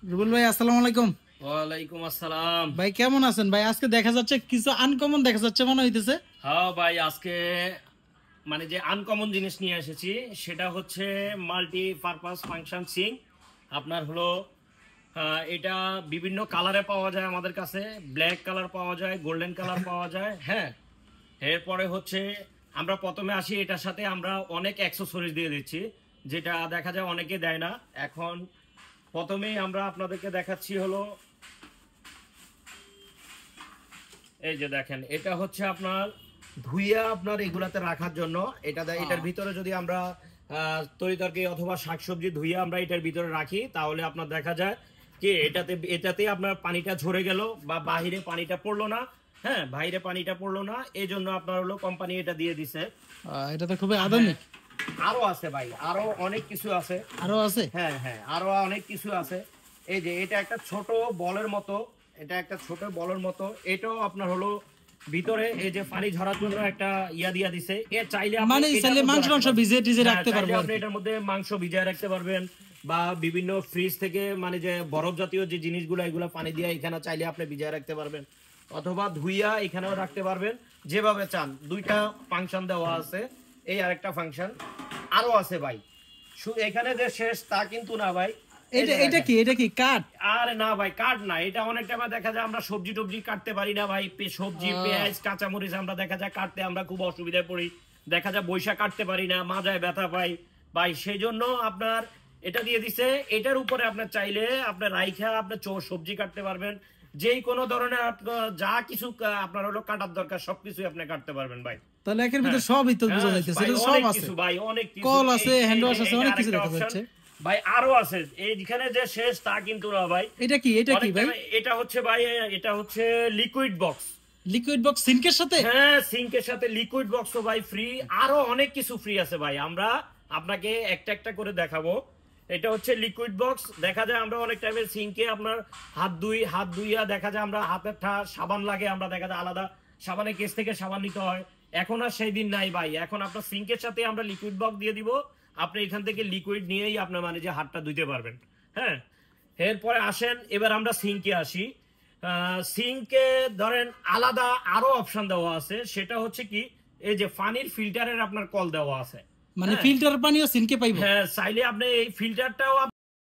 রুবেল ভাই আসসালামু আলাইকুম। ওয়ালাইকুম আসসালাম। ভাই কেমন আছেন ভাই? আজকে দেখা যাচ্ছে কিছু আনকমন দেখা যাচ্ছে মনে হইতেছে। হ্যাঁ ভাই, আজকে মানে যে আনকমন জিনিস নিয়ে এসেছি সেটা হচ্ছে মাল্টি পারপাস ফাংশন সিঙ্ক। আপনার হলো এটা বিভিন্ন কালারে পাওয়া যায় আমাদের কাছে। ব্ল্যাক কালার পাওয়া যায়, গোল্ডেন কালার পাওয়া যায়। হ্যাঁ, এরপরে হচ্ছে আমরা প্রথমে আসি, এটার সাথে আমরা অনেক অ্যাক্সেসরিজ দিয়ে দিচ্ছি, যেটা দেখা যায় অনেকে দেয় না। এখন প্রথমেই আমরা আপনাদেরকে দেখাচ্ছি হলো এই যে দেখেন, এটা হচ্ছে আপনার ধুইয়া আপনার এগুলাতে রাখার জন্য। এটার ভিতরে যদি আমরা তরিতরকারি অথবা শাকসবজি ধুইয়া আমরা এটার ভিতরে রাখি, তাহলে আপনার দেখা যায় কি এটাতে আপনার পানিটা ঝরে গেল বা বাহিরে পানিটা পড়লো না। হ্যাঁ, বাইরে পানিটা পড়লো না, এই জন্য আপনার হলো কোম্পানি এটা দিয়ে দিছে। এটা তো খুবই আধুনিক। আরো আছে ভাই, আরো অনেক কিছু আছে। আরো আছে? হ্যাঁ হ্যাঁ, আরো অনেক কিছু আছে। এই যে এটা একটা ছোট বলের মতো, এটা একটা ছোট বলের মতো। এটাও আপনার হলো ভিতরে এই যে পানি ঝরার জন্য একটা ইয়া দিয়া দিছে। এ চাইলে আপনি মানে চাইলে মাংস মাংস ভিজিয়ে টিজে হ্যাঁ, রাখতে চাইলে পারবো আর আপনি কি। এটার মধ্যে মাংস ভিজিয়ে রাখতে পারবেন, বা বিভিন্ন ফ্রিজ থেকে মানে যে বরফ জাতীয় যে জিনিসগুলো এগুলো পানি দিয়ে এখানে চাইলে আপনি ভিজিয়ে রাখতে পারবেন, অথবা ধুইয়া এখানেও রাখতে পারবেন, যেভাবে চান। দুইটা ফাংশন দেওয়া আছে, এই আরেকটা ফাংশন আরো আছে ভাই। এখানে যে শেষ তা কিন্তু না ভাই। এটা কি কাঠ? আরে না ভাই, কাঠ না। এটা অনেক টাইমে দেখা যায় আমরা সবজি টবজি কাটতে পারি না ভাই। সবজি, পেঁয়াজ, কাঁচামরিচ আমরা দেখা যায় কাটতে আমরা খুব অসুবিধায় পড়ি। দেখা যায় বৈশা কাটতে পারি না, মাজায় ব্যথা পাই ভাই। সেই জন্য আপনার এটা দিয়ে দিছে। এটার উপরে আপনার চাইলে আপনার রাইখা আপনার সবজি কাটতে পারবেন। যেই কোনো ধরনের যা কিছু আপনার হলো কাটার দরকার সবকিছু আপনি কাটতে পারবেন ভাই। তাহলে একের ভিতরে সবই তো বোঝা যাইতেছে, এটা সব আছে ভাই, অনেক কিছু। কল আছে, হ্যান্ড ওয়াশ আছে, অনেক কিছু দেখা যাচ্ছে ভাই। আরো আছে, এইখানে যে শেষ তা কিন্তু না ভাই। এটা কি ভাই? এটা হচ্ছে ভাই, এটা হচ্ছে লিকুইড বক্স। লিকুইড বক্স সিঙ্কের সাথে? হ্যাঁ, সিঙ্কের সাথে লিকুইড বক্সও ভাই ফ্রি। আরো অনেক কিছু ফ্রি আছে ভাই, আমরা আপনাকে একটা একটা করে দেখাবো। এটা হচ্ছে লিকুইড বক্স। দেখা যায় আমরা অনেক টাইমে সিঙ্কে আপনার হাত ধুইয়া দেখা যায় আমরা হাতের সাবান লাগে, আমরা দেখা যায় আলাদা সাবানের কেস থেকে সাবান নিতে হয়। এখন আর সেই দিন নাই ভাই। এখন আপনার সিঙ্কের সাথে আমরা লিকুইড বক্স দিয়ে দিব, আপনি এখান থেকে লিকুইড নিয়েই আপনার মানে যে হাতটা ধুইতে পারবেন। হ্যাঁ, এরপরে আসেন এবার আমরা সিঙ্কে আসি। সিঙ্কে ধরেন আলাদা আরো অপশন দেওয়া আছে, সেটা হচ্ছে কি এই যে পানির ফিল্টারের আপনার কল দেওয়া আছে। মানে ফিল্টার পানিও সিনকে পাইবো? হ্যাঁ, চাইলে আপনি এই ফিল্টারটাও